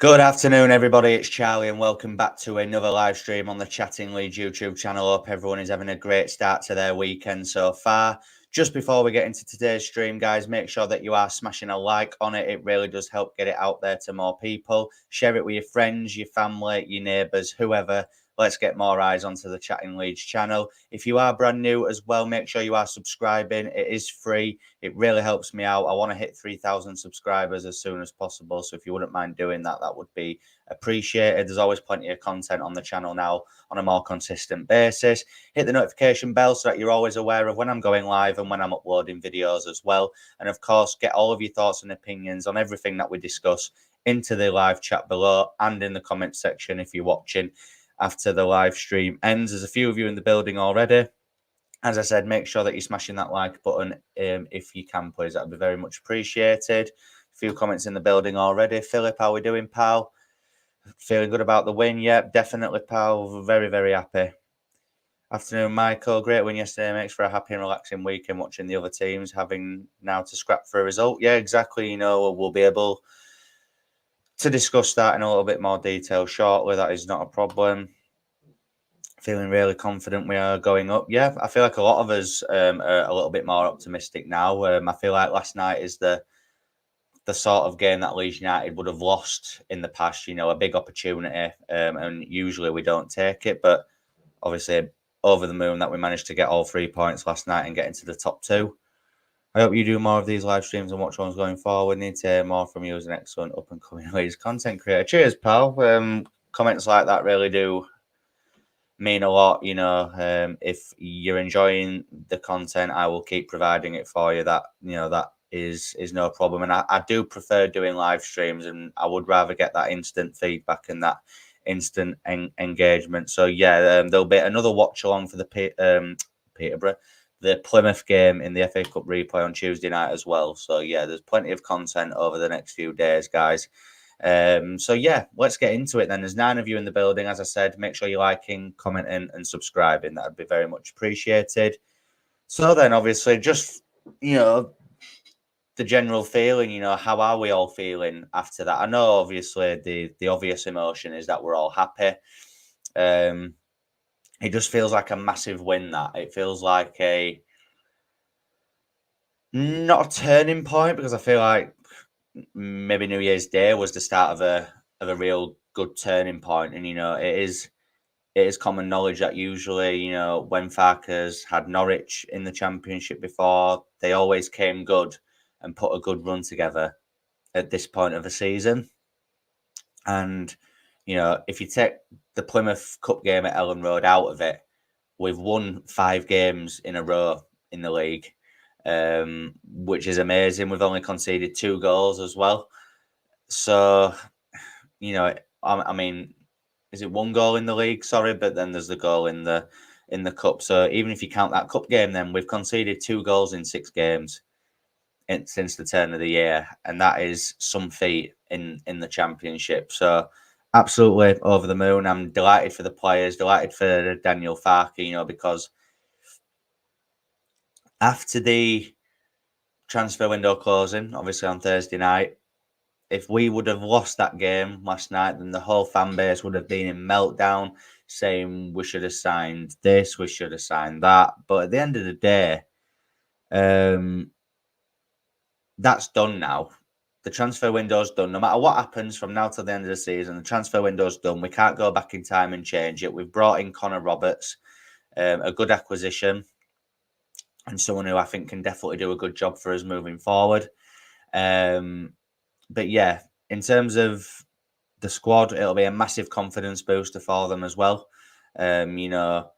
Good afternoon, everybody. It's Charlie, and welcome back to another live stream on the Chatting Leeds YouTube channel. Hope everyone is having a great start to their weekend so far. Just before we get into today's stream, guys, make sure that you are smashing a like on it. It really does help get it out there to more people. Share it with your friends, your family, your neighbours, whoever. Let's get more eyes onto the Chatting Leeds channel. If you are brand new as well, make sure you are subscribing. It is free. It really helps me out. I want to hit 3,000 subscribers as soon as possible. So if you wouldn't mind doing that, that would be appreciated. There's always plenty of content on the channel now on a more consistent basis. Hit the notification bell so that you're always aware of when I'm going live and when I'm uploading videos as well. And of course, get all of your thoughts and opinions on everything that we discuss into the live chat below and in the comment section if you're watching after the live stream ends. There's a few of you in the building already. As I said, make sure that you're smashing that like button if you can, please. That would be very much appreciated. A few comments in the building already. Philip, how are we doing, pal? Feeling good about the win? Yep, definitely, pal. Very, very happy. Afternoon, Michael. Great win yesterday. Makes for a happy and relaxing weekend watching the other teams having now to scrap for a result. Yeah, exactly. You know, we'll be able to discuss that in a little bit more detail shortly. That is not a problem. Feeling really confident we are going up. Yeah, I feel like a lot of us are a little bit more optimistic now. I feel like last night is the sort of game that Leeds United would have lost in the past, you know, a big opportunity. And usually we don't take it. But obviously, over the moon that we managed to get all 3 points last night and get into the top two. I hope you do more of these live streams and watch ones going forward. Need to hear more from you as an excellent up and coming Leeds content creator. Cheers, pal. Comments like that really do mean a lot. You know, if you're enjoying the content, I will keep providing it for you. That, you know, that is no problem. And I do prefer doing live streams, and I would rather get that instant feedback and that instant engagement. So yeah, there'll be another watch along for the Peterborough, the Plymouth game in the FA Cup replay on Tuesday night as well. So yeah, there's plenty of content over the next few days, guys. So yeah, let's get into it then. There's 9 of you in the building. As I said, make sure you're liking, commenting, and subscribing. That'd be very much appreciated. So then, obviously, just, you know, the general feeling, you know, how are we all feeling after that? I know, obviously, the obvious emotion is that we're all happy. It just feels like a massive win. That it feels like not a turning point, because I feel like maybe New Year's Day was the start of a real good turning point. And, you know, it is common knowledge that usually, you know, when Farkas had Norwich in the Championship before, they always came good and put a good run together at this point of the season. And, you know, if you take the Plymouth Cup game at Ellen Road out of it, we've won 5 games in a row in the league, which is amazing. We've only conceded 2 goals as well. So, you know, I mean, is it 1 goal in the league? Sorry, but then there's the goal in the cup. So even if you count that cup game, then we've conceded 2 goals in 6 games since the turn of the year, and that is some feat in the Championship. So absolutely over the moon. I'm delighted for the players, delighted for Daniel Farke, you know, because after the transfer window closing, obviously on Thursday night, if we would have lost that game last night, then the whole fan base would have been in meltdown, saying we should have signed this, we should have signed that. But at the end of the day, that's done now. The transfer window's done. No matter what happens from now till the end of the season, the transfer window's done. We can't go back in time and change it. We've brought in Connor Roberts, a good acquisition, and someone who I think can definitely do a good job for us moving forward. But yeah, in terms of the squad, it'll be a massive confidence booster for them as well. You know,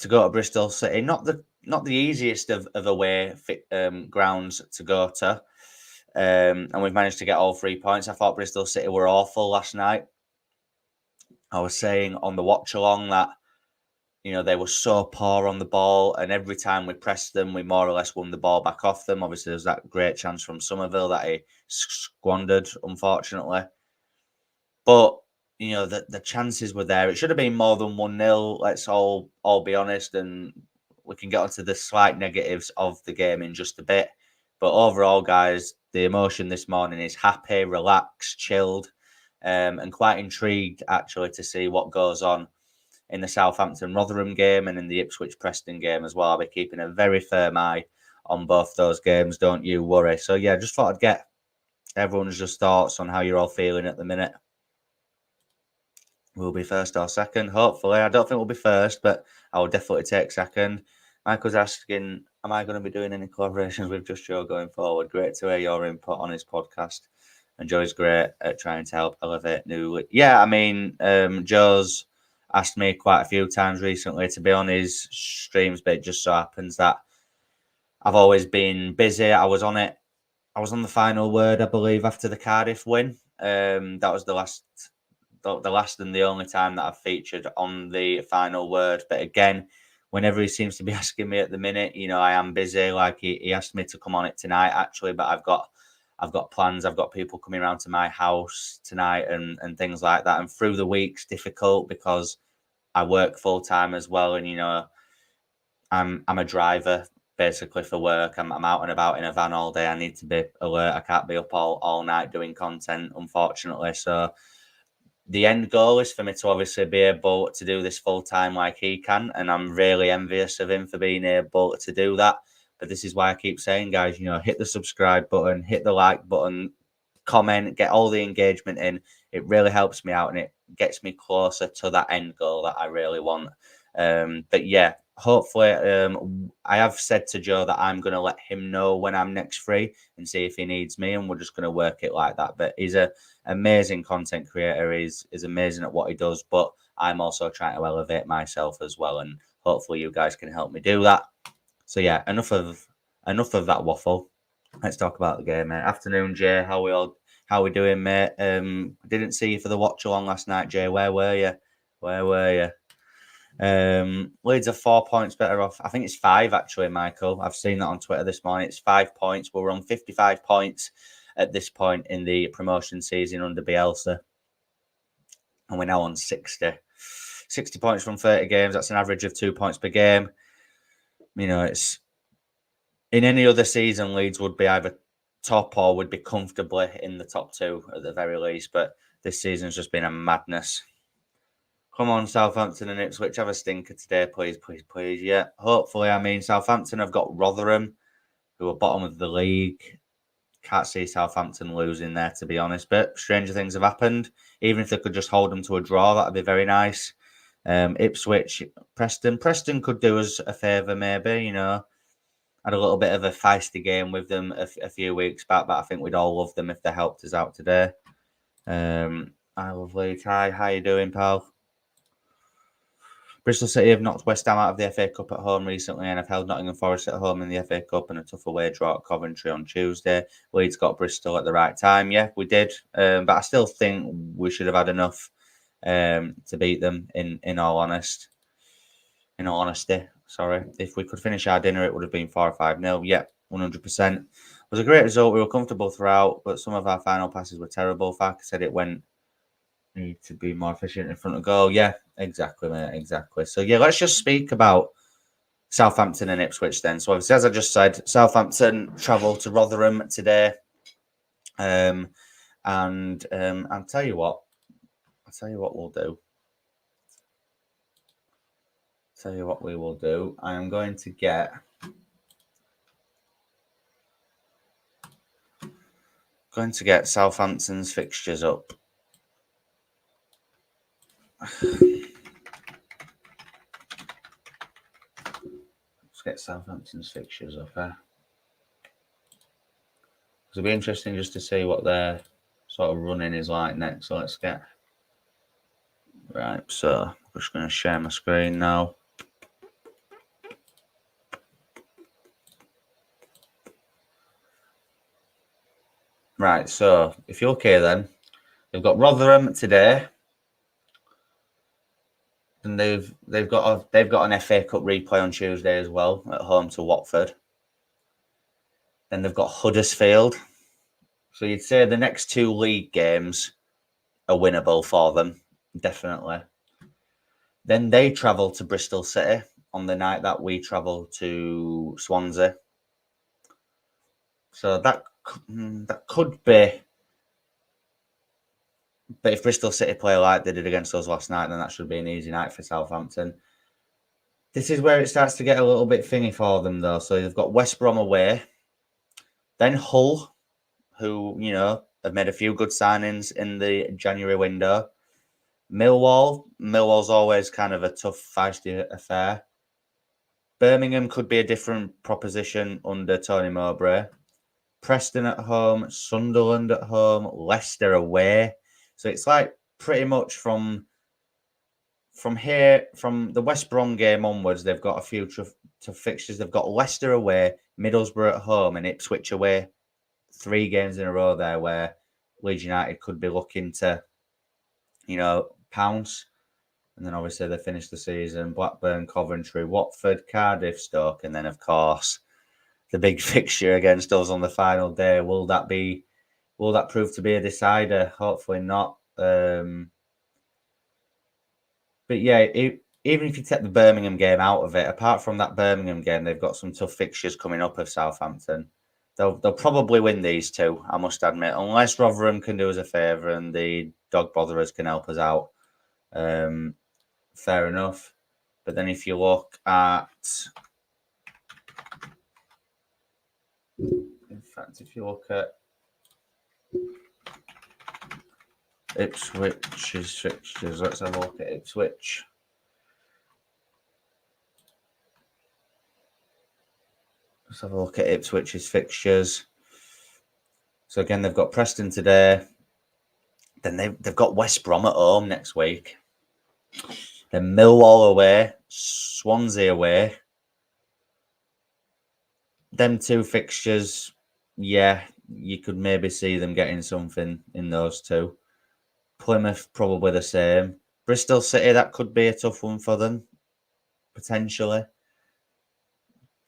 to go to Bristol City, not the easiest of away grounds to go to. And we've managed to get all 3 points. I thought Bristol City were awful last night. I was saying on the watch along that, you know, they were so poor on the ball, and every time we pressed them, we more or less won the ball back off them. Obviously, there's that great chance from Somerville that he squandered, unfortunately. But, you know, the chances were there. It should have been more than 1-0. Let's all be honest, and we can get onto the slight negatives of the game in just a bit. But overall, guys, the emotion this morning is happy, relaxed, chilled. and quite intrigued actually to see what goes on in the Southampton-Rotherham game and in the Ipswich-Preston game as well. I'll be keeping a very firm eye on both those games, don't you worry. So yeah, just thought I'd get everyone's just thoughts on how you're all feeling at the minute. We'll be first or second, hopefully. I don't think we'll be first, but I will definitely take second. Michael's asking, am I going to be doing any collaborations with Just Joe going forward? Great to hear your input on his podcast. And Joe's great at trying to help elevate new. Yeah, I mean, Joe's asked me quite a few times recently to be on his streams, but it just so happens that I've always been busy. I was on it. I was on the final word, I believe, after the Cardiff win. That was the last and the only time that I've featured on the final word. But again, whenever he seems to be asking me at the minute, I am busy. Like he asked me to come on it tonight, actually, but I've got plans. I've got people coming around to my house tonight and things like that. And through the week's difficult because I work full time as well, and I'm a driver basically for work. I'm out and about in a van all day. I need to be alert. I can't be up all night doing content, unfortunately. So the end goal is for me to obviously be able to do this full time like he can, and I'm really envious of him for being able to do that. But this is why I keep saying, guys, hit the subscribe button, hit the like button, comment, get all the engagement in. It really helps me out and it gets me closer to that end goal that I really want. But yeah, hopefully, I have said to Joe that I'm going to let him know when I'm next free and see if he needs me, and we're just going to work it like that. But he's a amazing content creator. He's amazing at what he does, but I'm also trying to elevate myself as well, and hopefully you guys can help me do that. So yeah, enough of that waffle. Let's talk about the game, mate. Afternoon, Jay. How we doing, mate? Didn't see you for the watch along last night, Jay. Where were you? Leeds are 4 points better off. I think it's 5 actually, Michael. I've seen that on Twitter this morning. It's 5 points. We're on 55 points at this point in the promotion season under Bielsa, and we're now on 60 points from 30 games. That's an average of 2 points per game. It's in any other season, Leeds would be either top or would be comfortably in the top 2 at the very least. But this season's just been a madness. Come on, Southampton and Ipswich, have a stinker today, please. Yeah, hopefully. I mean, Southampton have got Rotherham, who are bottom of the league. Can't see Southampton losing there, to be honest. But stranger things have happened. Even if they could just hold them to a draw, that'd be very nice. Ipswich, Preston. Preston could do us a favour, maybe, Had a little bit of a feisty game with them a few weeks back, but I think we'd all love them if they helped us out today. I love Leeds. Hi, how you doing, pal? Bristol City have knocked West Ham out of the FA Cup at home recently and have held Nottingham Forest at home in the FA Cup and a tough away draw at Coventry on Tuesday. Leeds got Bristol at the right time. Yeah, we did. But I still think we should have had enough to beat them, in all honesty. Sorry. If we could finish our dinner, it would have been 4 or 5-0. Yeah, 100%. It was a great result. We were comfortable throughout, but some of our final passes were terrible. Farke said it went... Need to be more efficient in front of goal. Yeah, exactly, mate. Exactly. So, yeah, let's just speak about Southampton and Ipswich then. So, obviously, as I just said, Southampton travel to Rotherham today. And I'll tell you what we'll do. Tell you what we will do. I am going to get... Southampton's fixtures up. Let's get Southampton's fixtures up there. It'll be interesting just to see what their sort of running is like next. So let's get... Right, so I'm just going to share my screen now. Right, so if you're okay then, they've got Rotherham today. And they've got an FA Cup replay on Tuesday as well at home to Watford. Then they've got Huddersfield. So you'd say the next 2 league games are winnable for them, definitely. Then they travel to Bristol City on the night that we travel to Swansea. So that could be But if Bristol City play like they did against us last night, then that should be an easy night for Southampton. This is where it starts to get a little bit thingy for them, though. So they've got West Brom away, then Hull, who, have made a few good signings in the January window. Millwall's always kind of a tough, feisty affair. Birmingham could be a different proposition under Tony Mowbray. Preston at home, Sunderland at home, Leicester away. So it's like pretty much from here, from the West Brom game onwards, they've got a few tough fixtures. They've got Leicester away, Middlesbrough at home, and Ipswich away. 3 games in a row there where Leeds United could be looking to, pounce. And then obviously they finished the season, Blackburn, Coventry, Watford, Cardiff, Stoke, and then of course the big fixture against us on the final day. Will that prove to be a decider? Hopefully not. But yeah, even if you take the Birmingham game out of it, apart from that Birmingham game, they've got some tough fixtures coming up of Southampton. They'll probably win these 2, I must admit, unless Rotherham can do us a favour and the dog botherers can help us out. Fair enough. But then if you look at... In fact, if you look at Ipswich's fixtures, let's have a look at Ipswich. Let's have a look at Ipswich's fixtures. So again, they've got Preston today. Then they've got West Brom at home next week. Then Millwall away, Swansea away. Them 2 fixtures, yeah, you could maybe see them getting something in those 2. Plymouth, probably the same. Bristol City, that could be a tough one for them, potentially.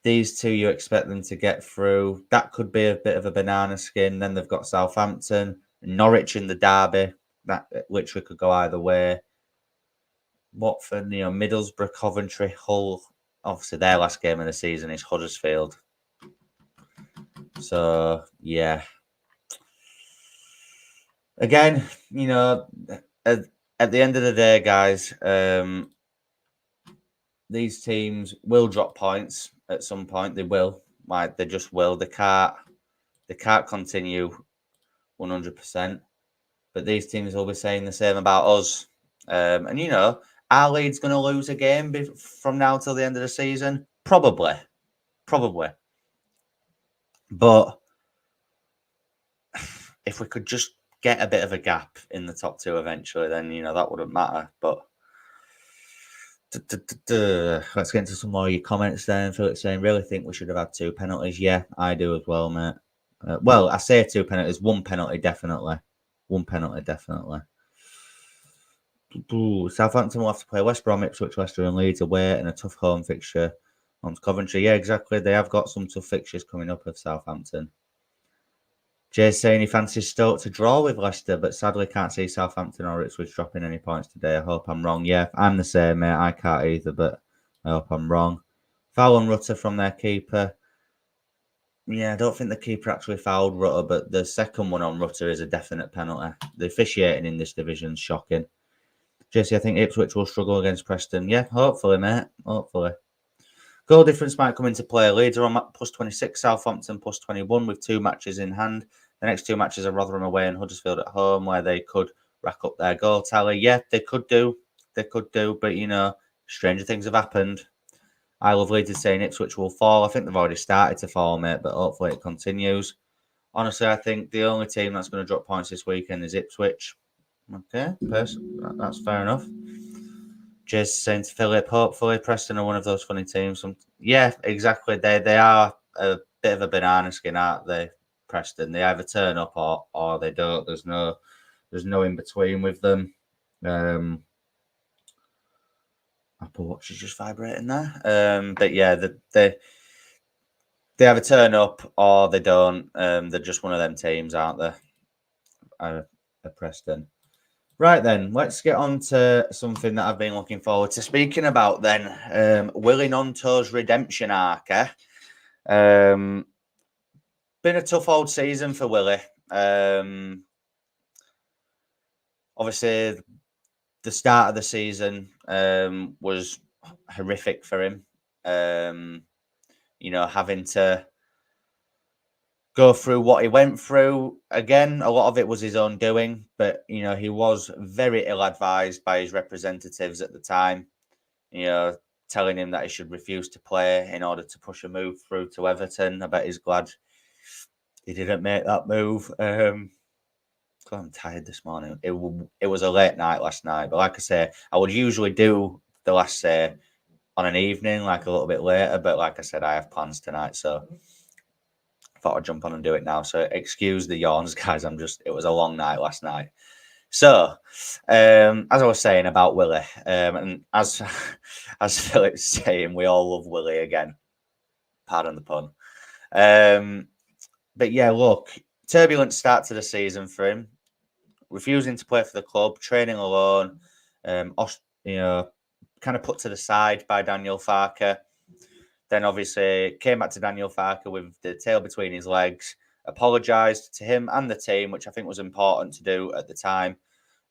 These 2 you expect them to get through. That could be a bit of a banana skin. Then they've got Southampton, Norwich in the derby. That literally could go either way. Watford, Middlesbrough, Coventry, Hull. Obviously, their last game of the season is Huddersfield. So, yeah. Again, at the end of the day, guys, these teams will drop points at some point. They will. They just will. They can't continue 100%. But these teams will be saying the same about us. And, are Leeds going to lose a game from now till the end of the season? Probably. But if we could just get a bit of a gap in the top 2 eventually, then, that wouldn't matter. But let's get into some more of your comments then. Philip saying, really think we should have had 2 penalties. Yeah, I do as well, mate. Well, I say 2 penalties. 1 penalty, definitely. 1 penalty, definitely. Southampton will have to play West Brom, Ipswich, Leicester and Leeds away in a tough home fixture on Coventry. Yeah, exactly. They have got some tough fixtures coming up of Southampton. Jay's saying he fancies Stoke to draw with Leicester, but sadly can't see Southampton or Ipswich dropping any points today. I hope I'm wrong. Yeah, I'm the same, mate. I can't either, but I hope I'm wrong. Foul on Rutter from their keeper. Yeah, I don't think the keeper actually fouled Rutter, but the second one on Rutter is a definite penalty. The officiating in this division is shocking. Jesse, I think Ipswich will struggle against Preston. Yeah, hopefully, mate. Hopefully. Goal difference might come into play. Leeds are on plus 26, Southampton plus 21 with 2 matches in hand. The next 2 matches are Rotherham away and Huddersfield at home, where they could rack up their goal tally. Yeah, they could do. But, stranger things have happened. I love Leeds is saying Ipswich will fall. I think they've already started to fall, mate, but hopefully it continues. Honestly, I think the only team that's going to drop points this weekend is Ipswich. Okay, that's fair enough. Jay's saying to Philip, hopefully Preston are one of those funny teams. Yeah, exactly. They are a bit of a banana skin, aren't they, Preston? They either turn up or they don't. There's no in between with them. Apple Watch is just vibrating there. But yeah, they either turn up or they don't. They're just one of them teams, aren't they? Preston. Right then, let's get on to something that I've been looking forward to speaking about then. Willie Nonto's redemption arc. Been a tough old season for Willie. obviously, the start of the season was horrific for him. Having to go through what he went through. Again, a lot of it was his own doing, but he was very ill-advised by his representatives at the time. Telling him that he should refuse to play in order to push a move through to Everton. I bet he's glad he didn't make that move. I'm tired this morning. It was a late night last night, but like I say, I would usually do the last say on an evening, like a little bit later. But like I said, I have plans tonight, so I thought I'd jump on and do it now. So excuse the yawns, guys. It was a long night last night. So, as I was saying about Willie, and as Philip's saying, we all love Willie again. Pardon the pun. But yeah, look, turbulent start to the season for him. Refusing to play for the club, training alone, kind of put to the side by Daniel Farke. Then obviously came back to Daniel Farke with the tail between his legs, apologised to him and the team, which I think was important to do at the time,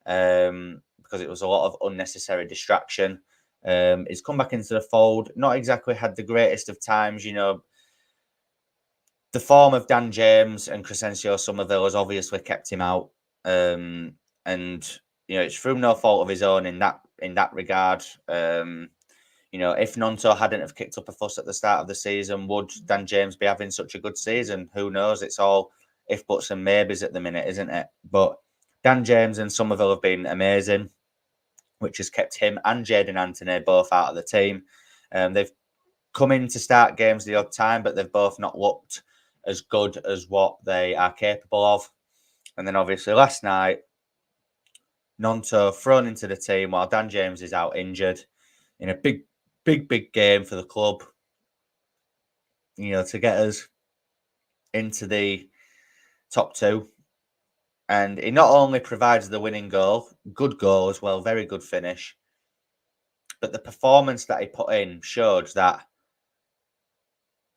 because it was a lot of unnecessary distraction. He's come back into the fold, not exactly had the greatest of times, The form of Dan James and Crescencio Somerville has obviously kept him out. And it's through no fault of his own in that regard. If Nonto hadn't have kicked up a fuss at the start of the season, would Dan James be having such a good season? Who knows? It's all if buts and maybes at the minute, isn't it? But Dan James and Somerville have been amazing, which has kept him and Jadon Anthony both out of the team. They've come in to start games the odd time, but they've both not looked as good as what they are capable of. And then obviously last night, Nonto thrown into the team while Dan James is out injured in a big game for the club, to get us into the top two. And he not only provides the winning goal, good goal as well, very good finish, but the performance that he put in showed that,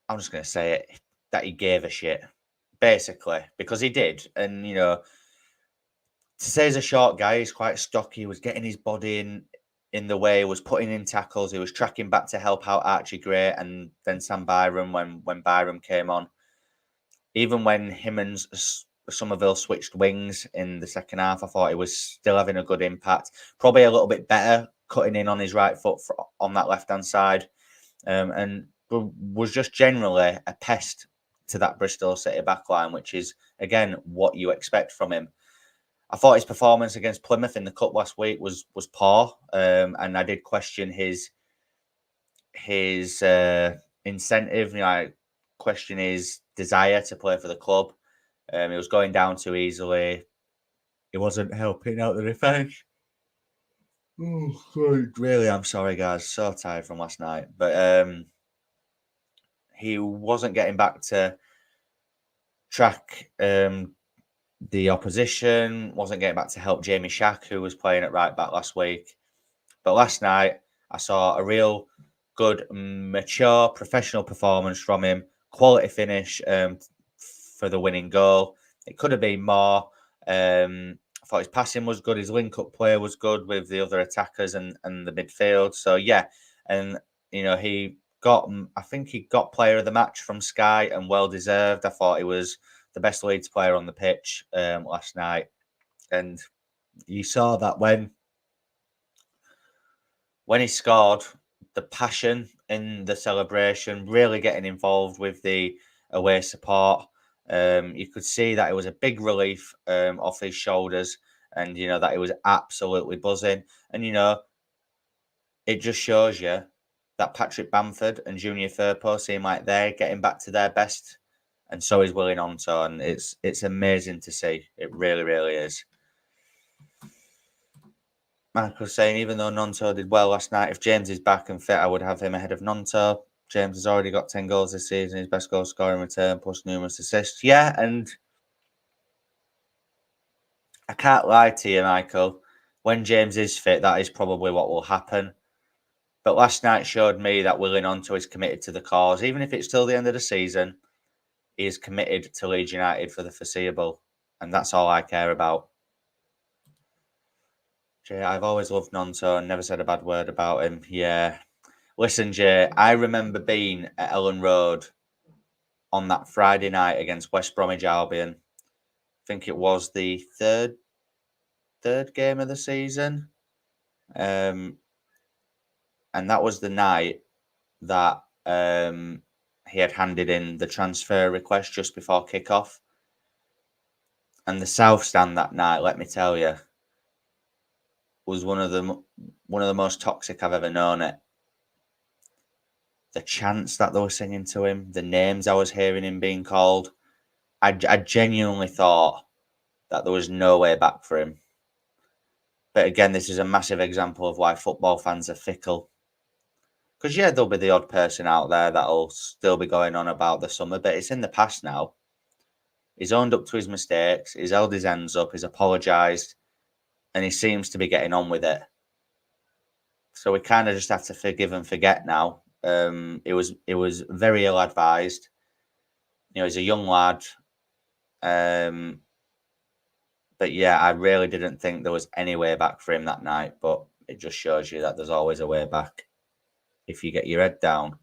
I'm just going to say it, that he gave a shit, basically, because he did. And, to say he's a short guy, he's quite stocky, he was getting his body in the way, was putting in tackles, he was tracking back to help out Archie Gray and then Sam Byram when Byram came on. Even when him and Somerville switched wings in the second half, I thought he was still having a good impact. Probably a little bit better cutting in on his right foot on that left-hand side. And was just generally a pest to that Bristol City backline, which is, again, what you expect from him. I thought his performance against Plymouth in the Cup last week was poor, and I did question his incentive. I question his desire to play for the club. He was going down too easily. He wasn't helping out the defence. Oh, really, I'm sorry, guys. So tired from last night, but he wasn't getting back to track the opposition, wasn't getting back to help Jamie Shack, who was playing at right back last week. But last night, I saw a real good, mature, professional performance from him. Quality finish for the winning goal. It could have been more. I thought his passing was good. His link-up play was good with the other attackers and the midfield. So, yeah. And, he got, I think he got player of the match from Sky and well-deserved. I thought he was the best Leeds player on the pitch last night. And you saw that when he scored, the passion in the celebration, really getting involved with the away support. You could see that it was a big relief off his shoulders and, that he was absolutely buzzing. And, it just shows you that Patrick Bamford and Junior Firpo seem like they're getting back to their best. And so is Willie Nonto. And it's amazing to see. It really, really is. Mark was saying, even though Nonto did well last night, if James is back and fit, I would have him ahead of Nonto. James has already got 10 goals this season, his best goal scoring return, plus numerous assists. Yeah, and I can't lie to you, Michael. When James is fit, that is probably what will happen. But last night showed me that Willie Nonto is committed to the cause. Even if it's till the end of the season, he is committed to Leeds United for the foreseeable. And that's all I care about. Jay, I've always loved Nonto and never said a bad word about him. Yeah. Listen, Jay, I remember being at Ellen Road on that Friday night against West Bromwich Albion. I think it was the third game of the season. And that was the night that he had handed in the transfer request just before kickoff. And the South Stand that night, let me tell you, was one of the most toxic I've ever known it. The chants that they were singing to him, the names I was hearing him being called, I genuinely thought that there was no way back for him. But again, this is a massive example of why football fans are fickle. Because, yeah, there'll be the odd person out there that'll still be going on about the summer, but it's in the past now. He's owned up to his mistakes, he's held his hands up, he's apologised, and he seems to be getting on with it. So we kind of just have to forgive and forget now. It was very ill advised. You know, he's a young lad. But yeah, I really didn't think there was any way back for him that night. But it just shows you that there's always a way back if you get your head down.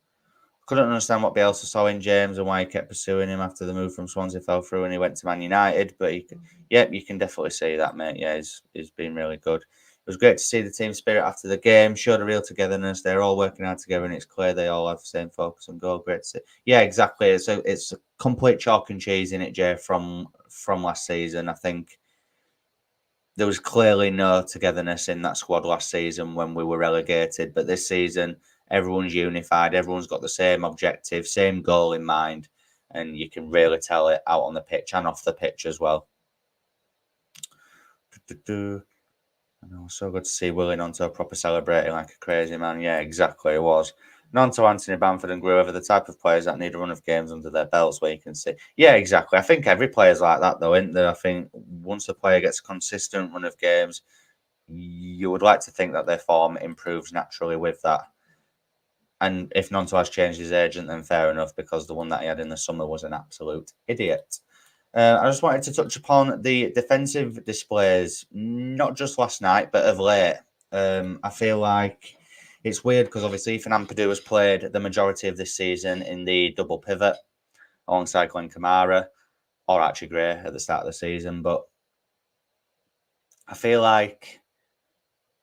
Couldn't understand what Bielsa saw in James and why he kept pursuing him after the move from Swansea fell through and he went to Man United. But you can definitely see that, mate. Yeah, he's been really good. It was great to see the team spirit after the game. Showed a real togetherness. They're all working hard together, and it's clear they all have the same focus and goal. Great to see. Yeah, exactly. It's a complete chalk and cheese in it, Jay, from last season. I think there was clearly no togetherness in that squad last season when we were relegated. But this season, everyone's unified. Everyone's got the same objective, same goal in mind. And you can really tell it out on the pitch and off the pitch as well. And it was so good to see Willie Nonto proper celebrating like a crazy man. Yeah, exactly, it was. Nonto, Anthony, Bamford and Gruever, the type of players that need a run of games under their belts where you can see. Yeah, exactly. I think every player's like that, though, isn't there? I think once a player gets a consistent run of games, you would like to think that their form improves naturally with that. And if Nonto has changed his agent, then fair enough, because the one that he had in the summer was an absolute idiot. I just wanted to touch upon the defensive displays, not just last night, but of late. I feel like it's weird because obviously Ethan Ampadu has played the majority of this season in the double pivot alongside Glenn Kamara or Archie Gray at the start of the season. But I feel like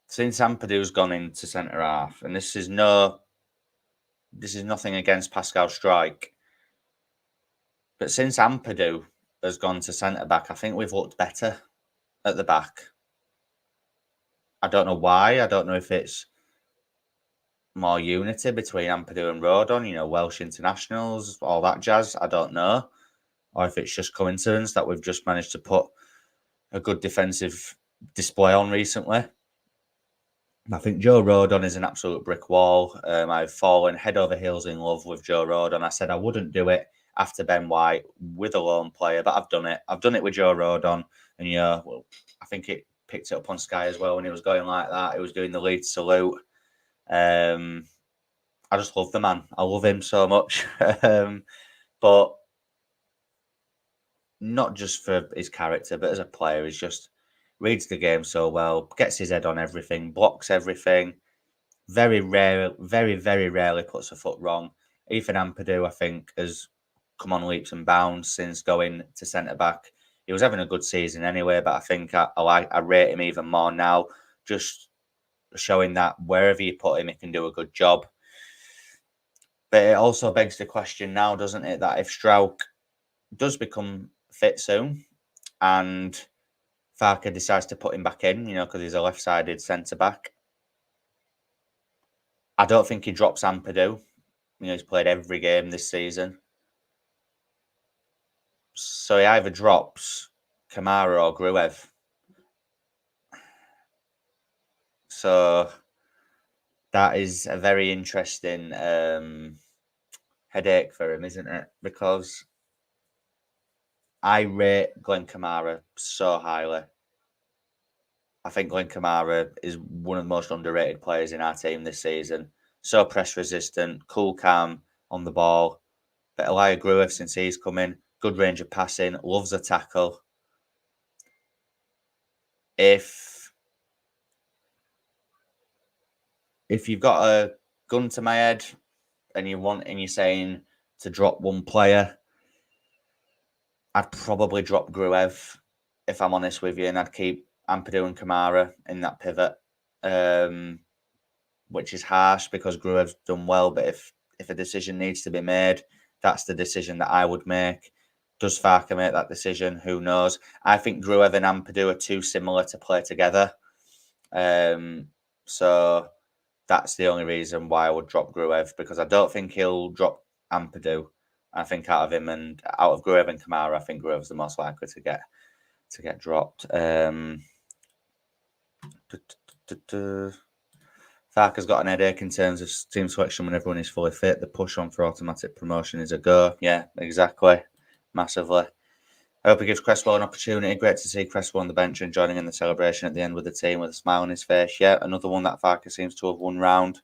since Ampadu's gone into centre half, and this is nothing against Pascal Strike, but since Ampadu has gone to centre back, I think we've looked better at the back. I don't know why. I don't know if it's more unity between Ampadu and Rodon, you know, Welsh internationals, all that jazz. I don't know. Or if it's just coincidence that we've just managed to put a good defensive display on recently. I think Joe Rodon is an absolute brick wall. I've fallen head over heels in love with Joe Rodon. I said I wouldn't do it after Ben White with a lone player, but I've done it. I've done it with Joe Rodon. And yeah, well, I think it picked it up on Sky as well when he was going like that. He was doing the Leeds salute. I just love the man. I love him so much. But not just for his character, but as a player, he's just reads the game so well, gets his head on everything, blocks everything. Very very rarely puts a foot wrong. Ethan Ampadu, I think, has come on leaps and bounds since going to centre back. He was having a good season anyway, but I think I rate him even more now, just showing that wherever you put him, he can do a good job. But it also begs the question now, doesn't it, that if Strauch does become fit soon and Farker decides to put him back in, you know, because he's a left-sided centre-back, I don't think he drops Ampadu. You know, he's played every game this season. So he either drops Kamara or Gruev. So that is a very interesting headache for him, isn't it? Because I rate Glenn Kamara so highly. I think Glenn Kamara is one of the most underrated players in our team this season. So press resistant, cool, calm on the ball. But Elijah Gruev, since he's come in, good range of passing, loves a tackle. If if you've got a gun to my head and you're saying to drop one player, I'd probably drop Gruev, if I'm honest with you, and I'd keep Ampadu and Kamara in that pivot, which is harsh because Gruev's done well. But if a decision needs to be made, that's the decision that I would make. Does Farke make that decision? Who knows? I think Gruev and Ampadu are too similar to play together. So that's the only reason why I would drop Gruev, because I don't think he'll drop Ampadu. I think out of Gruev and Kamara, I think Gruev's the most likely to get dropped. Farke's got an headache in terms of team selection when everyone is fully fit. The push on for automatic promotion is a go. Yeah, exactly. Massively. I hope he gives Cresswell an opportunity. Great to see Cresswell on the bench and joining in the celebration at the end with the team with a smile on his face. Yeah, another one that Farke seems to have won round.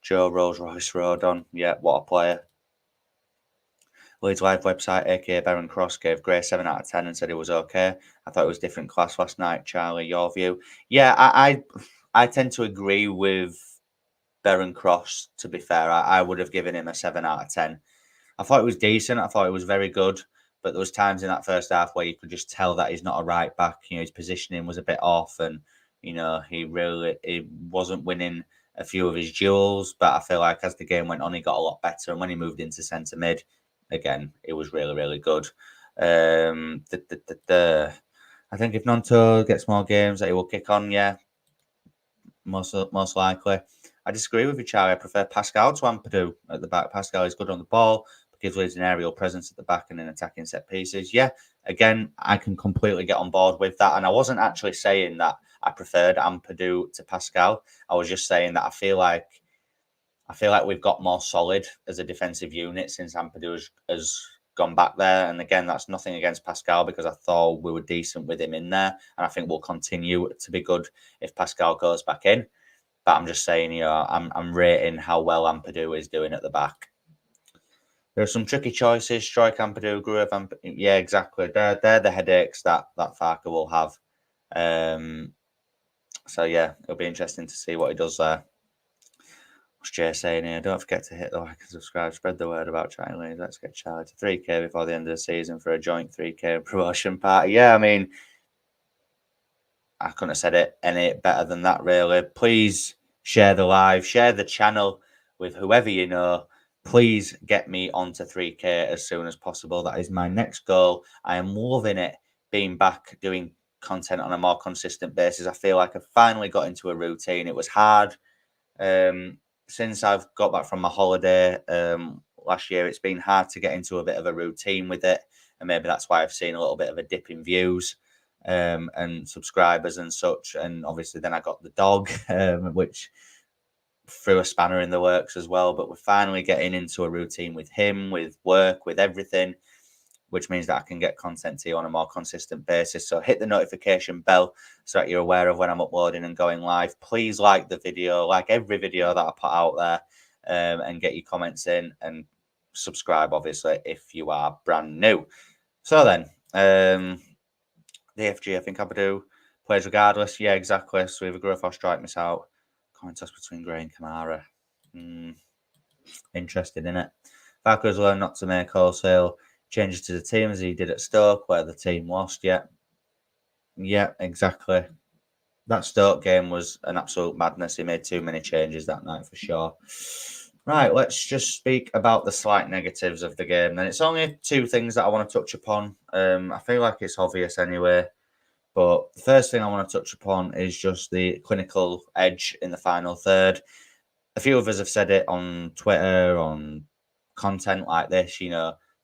Joe Rolls-Royce Rodon. Yeah, what a player. Leeds Live website, aka Baron Cross, gave Gray 7 out of 10 and said it was okay. I thought it was different class last night. Charlie, your view? Yeah, I tend to agree with Baron Cross, to be fair. I would have given him a 7 out of 10. I thought it was decent. I thought it was very good. But there was times in that first half where you could just tell that he's not a right back. His positioning was a bit off, and he wasn't winning a few of his duels. But I feel like as the game went on, he got a lot better. And when he moved into centre mid, again, it was really, really good. I think if Nonto gets more games, that he will kick on. Yeah, most likely. I disagree with you, Charlie. I prefer Pascal to Ampadu at the back. Pascal is good on the ball, gives Leeds an aerial presence at the back and in attacking set pieces. Yeah, again, I can completely get on board with that. And I wasn't actually saying that I preferred Ampadu to Pascal. I was just saying that I feel like we've got more solid as a defensive unit since Ampadu has gone back there. And again, that's nothing against Pascal, because I thought we were decent with him in there. And I think we'll continue to be good if Pascal goes back in. But I'm just saying, I'm rating how well Ampadu is doing at the back. There are some tricky choices. Strike Ampadu, Gruev, yeah, exactly. They're the headaches that Farke will have. So yeah, it'll be interesting to see what he does there. What's Jay saying here? Don't forget to hit the like and subscribe. Spread the word about Charlie. Let's get Charlie to 3K before the end of the season for a joint 3K promotion party. Yeah, I mean, I couldn't have said it any better than that, really. Please share the live, share the channel with whoever you know. Please get me onto 3K as soon as possible. That is my next goal. I am loving it being back doing content on a more consistent basis. I feel like I've finally got into a routine. It was hard since I've got back from my holiday last year. It's been hard to get into a bit of a routine with it. And maybe that's why I've seen a little bit of a dip in views and subscribers and such. And obviously then I got the dog, which threw a spanner in the works as well. But we're finally getting into a routine with him, with work, with everything, which means that I can get content to you on a more consistent basis. So hit the notification bell so that you're aware of when I'm uploading and going live. Please like the video, like every video that I put out there, and get your comments in, and subscribe, obviously, if you are brand new. So then, the FG, I think Ampadu plays regardless. Yeah, exactly. So either Gruev or Strike miss out. Coin toss between Gray and Kamara. Interested in it. Farke has learned not to make wholesale changes to the team as he did at Stoke, where the team lost. Yeah, exactly. That Stoke game was an absolute madness. He made too many changes that night for sure. Right, let's just speak about the slight negatives of the game. Then it's only two things that I want to touch upon. I feel like it's obvious anyway. But the first thing I want to touch upon is just the clinical edge in the final third. A few of us have said it on Twitter, on content like this,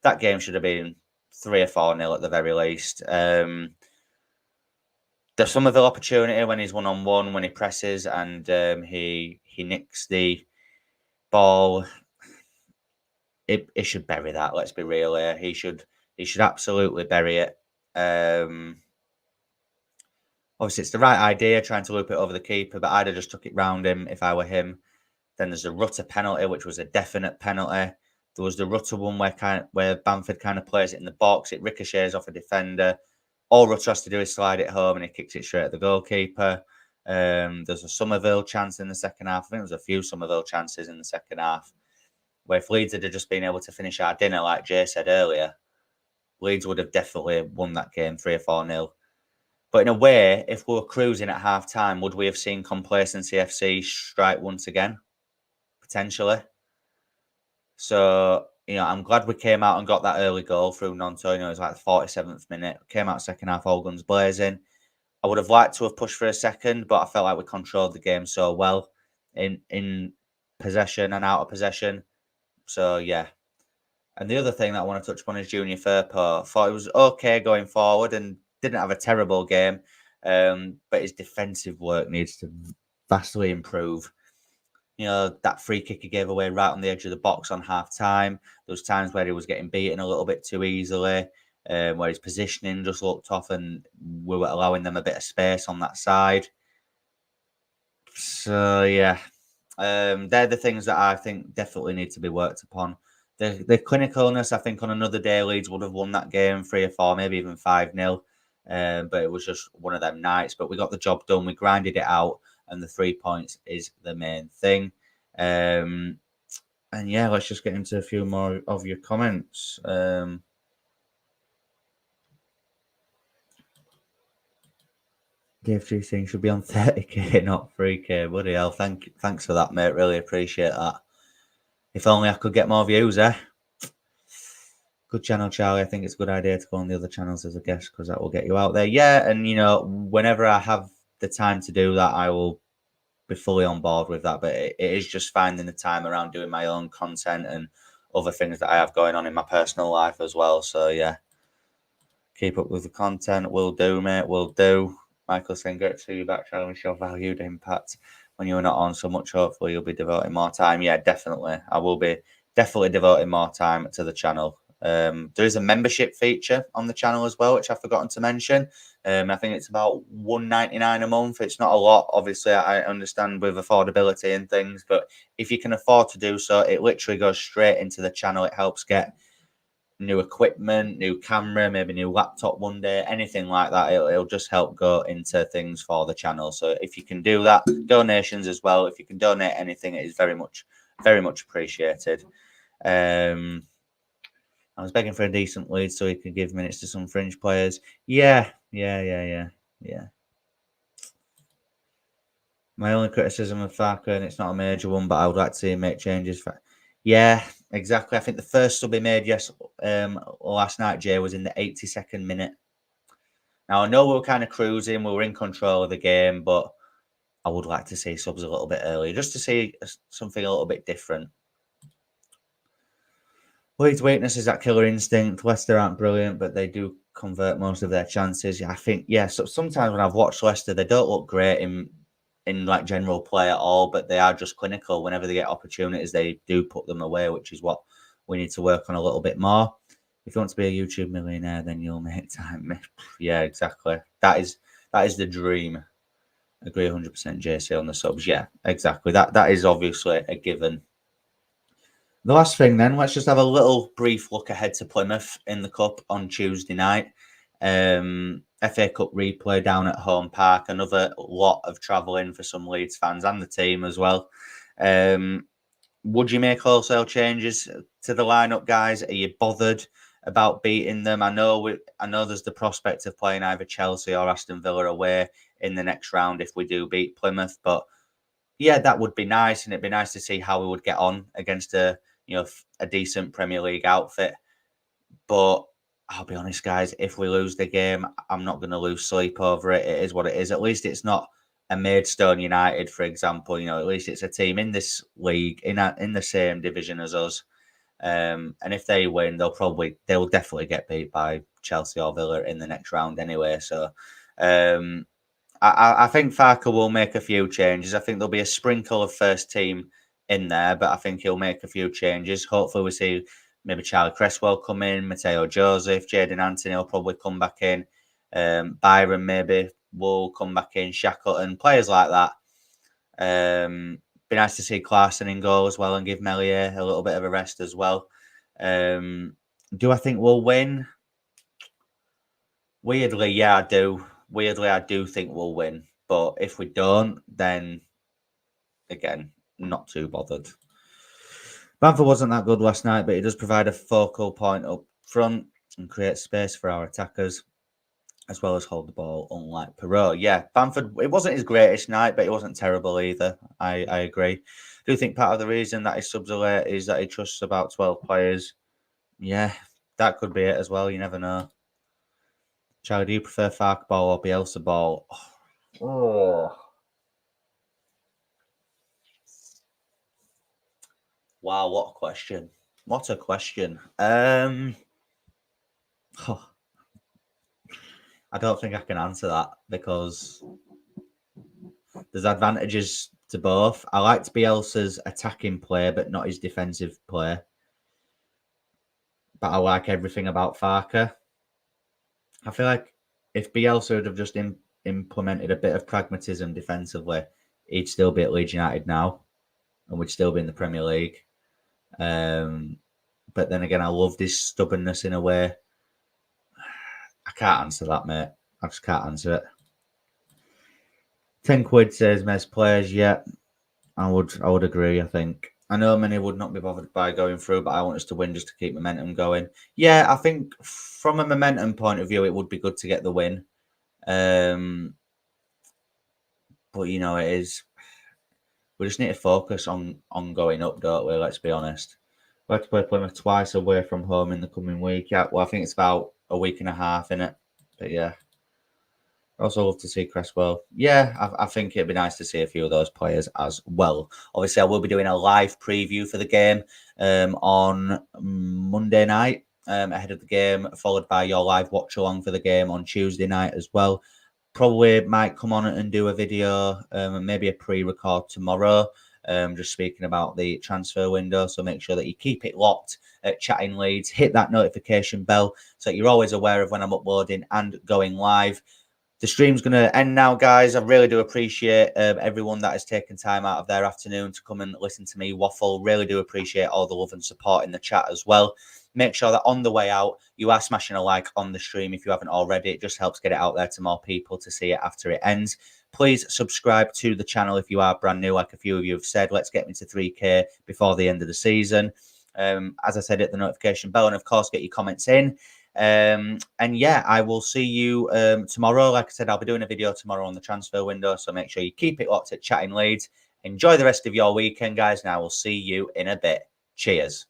that game should have been 3 or 4-0 at the very least. The Somerville opportunity when he's one-on-one, when he presses and he nicks the ball, it should bury that, let's be real here. He should absolutely bury it. Obviously, it's the right idea, trying to loop it over the keeper, but I'd have just took it round him if I were him. Then there's the Rutter penalty, which was a definite penalty. There was the Rutter one where Bamford kind of plays it in the box. It ricochets off a defender. All Rutter has to do is slide it home, and he kicks it straight at the goalkeeper. There's a Somerville chance in the second half. I think there's a few Somerville chances in the second half, where if Leeds had just been able to finish our dinner, like Jay said earlier, Leeds would have definitely won that game 3 or 4-0. But in a way, if we were cruising at half time, would we have seen Complacency FC strike once again? Potentially. So, I'm glad we came out and got that early goal through Nonto. It was like the 47th minute. Came out second half, all guns blazing. I would have liked to have pushed for a second, but I felt like we controlled the game so well in possession and out of possession. So, yeah. And the other thing that I want to touch upon is Junior Firpo. Thought it was okay going forward and didn't have a terrible game, but his defensive work needs to vastly improve. That free kick he gave away right on the edge of the box on half time. There was times where he was getting beaten a little bit too easily, where his positioning just looked off and we were allowing them a bit of space on that side. So, yeah, they're the things that I think definitely need to be worked upon. The clinicalness, I think on another day, Leeds would have won that game 3 or 4, maybe even 5-0. But it was just one of them nights. But we got the job done. We grinded it out. And the 3 points is the main thing. And yeah, let's just get into a few more of your comments. Dave G saying should be on 30k, not 3k. Bloody hell, thanks for that, mate. Really appreciate that. If only I could get more views, eh? Good channel, Charlie. I think it's a good idea to go on the other channels as a guest because that will get you out there. Yeah, and whenever I have the time to do that, I will be fully on board with that. But it is just finding the time around doing my own content and other things that I have going on in my personal life as well. So yeah, keep up with the content. Will do, mate. Will do. Michael saying, great to see you back, Charlie. Show valued impact when you're not on so much. Hopefully, you'll be devoting more time. Yeah, definitely. I will be definitely devoting more time to the channel. There is a membership feature on the channel as well, which I've forgotten to mention. I think it's about $1.99 a month. It's not a lot, obviously. I understand with affordability and things, but if you can afford to do so, it literally goes straight into the channel. It helps get new equipment, new camera, maybe new laptop one day, anything like that. It'll just help go into things for the channel. So if you can do that, donations as well. If you can donate anything, it is very much appreciated. I was begging for a decent lead so he could give minutes to some fringe players. Yeah. My only criticism of Farker, and it's not a major one, but I would like to see him make changes. Yeah, exactly. I think the first sub he made, last night, Jay, was in the 82nd minute. Now, I know we were kind of cruising, we were in control of the game, but I would like to see subs a little bit earlier, just to see something a little bit different. Leeds' weakness is that killer instinct. Leicester aren't brilliant, but they do convert most of their chances. Yeah, I think, so sometimes when I've watched Leicester, they don't look great in like general play at all, but they are just clinical. Whenever they get opportunities, they do put them away, which is what we need to work on a little bit more. If you want to be a YouTube millionaire, then you'll make time. Yeah, exactly. That is the dream. Agree 100%, JC, on the subs. Yeah, exactly. That is obviously a given. The last thing then, let's just have a little brief look ahead to Plymouth in the Cup on Tuesday night. FA Cup replay down at Home Park. Another lot of travelling for some Leeds fans and the team as well. Would you make wholesale changes to the lineup, guys? Are you bothered about beating them? I know there's the prospect of playing either Chelsea or Aston Villa away in the next round if we do beat Plymouth, but yeah, that would be nice, and it'd be nice to see how we would get on against a decent Premier League outfit. But I'll be honest, guys, if we lose the game, I'm not going to lose sleep over it. It is what it is. At least it's not a Maidstone United, for example. At least it's a team in this league, in the same division as us. And if they win, they'll definitely get beat by Chelsea or Villa in the next round anyway. So I think Farker will make a few changes. I think there'll be a sprinkle of first team in there, but I think he'll make a few changes. Hopefully we see maybe Charlie Cresswell come in, Mateo Joseph, Jadon Anthony will probably come back in. Byron maybe will come back in, Shackleton, players like that. Be nice to see Clarkson in goal as well and give Melier a little bit of a rest as well. Do I think we'll win? Weirdly, yeah, I do. I do think we'll win. But if we don't, then again, not too bothered. Bamford wasn't that good last night, but he does provide a focal point up front and create space for our attackers, as well as hold the ball, unlike Perot. Yeah, Bamford, it wasn't his greatest night, but it wasn't terrible either. I agree. I do think part of the reason that his subs are late is that he trusts about 12 players. Yeah, that could be it as well. You never know. Charlie, do you prefer Fark ball or Bielsa ball? Oh. Wow, what a question. What a question. I don't think I can answer that because there's advantages to both. I liked Bielsa's attacking play, but not his defensive play. But I like everything about Farker. I feel like if Bielsa would have just implemented a bit of pragmatism defensively, he'd still be at Leeds United now and would still be in the Premier League. But then again, I loved his stubbornness in a way. I can't answer that, mate. I just can't answer it. 10 quid says Mes players. Yeah, I would agree, I think. I know many would not be bothered by going through, but I want us to win just to keep momentum going. Yeah, I think from a momentum point of view, it would be good to get the win. But you know, it is. We just need to focus on going up, don't we? Let's be honest. We have to play Plymouth twice away from home in the coming week. Yeah, well, I think it's about a week and a half in it. But yeah, also love to see Cresswell. Yeah, I think it'd be nice to see a few of those players as well. Obviously, I will be doing a live preview for the game on Monday night ahead of the game, followed by your live watch along for the game on Tuesday night as well. Probably might come on and do a video and maybe a pre-record tomorrow. Just speaking about the transfer window. So make sure that you keep it locked at Chatting Leeds. Hit that notification bell so that you're always aware of when I'm uploading and going live. The stream's going to end now, guys. I really do appreciate everyone that has taken time out of their afternoon to come and listen to me waffle. Really do appreciate all the love and support in the chat as well. Make sure that on the way out, you are smashing a like on the stream if you haven't already. It just helps get it out there to more people to see it after it ends. Please subscribe to the channel if you are brand new, like a few of you have said. Let's get into 3K before the end of the season. As I said, hit the notification bell and, of course, get your comments in. And yeah, I will see you tomorrow. Like I said, I'll be doing a video tomorrow on the transfer window. So make sure you keep it locked at Chatting Leeds. Enjoy the rest of your weekend, guys. And I will see you in a bit. Cheers.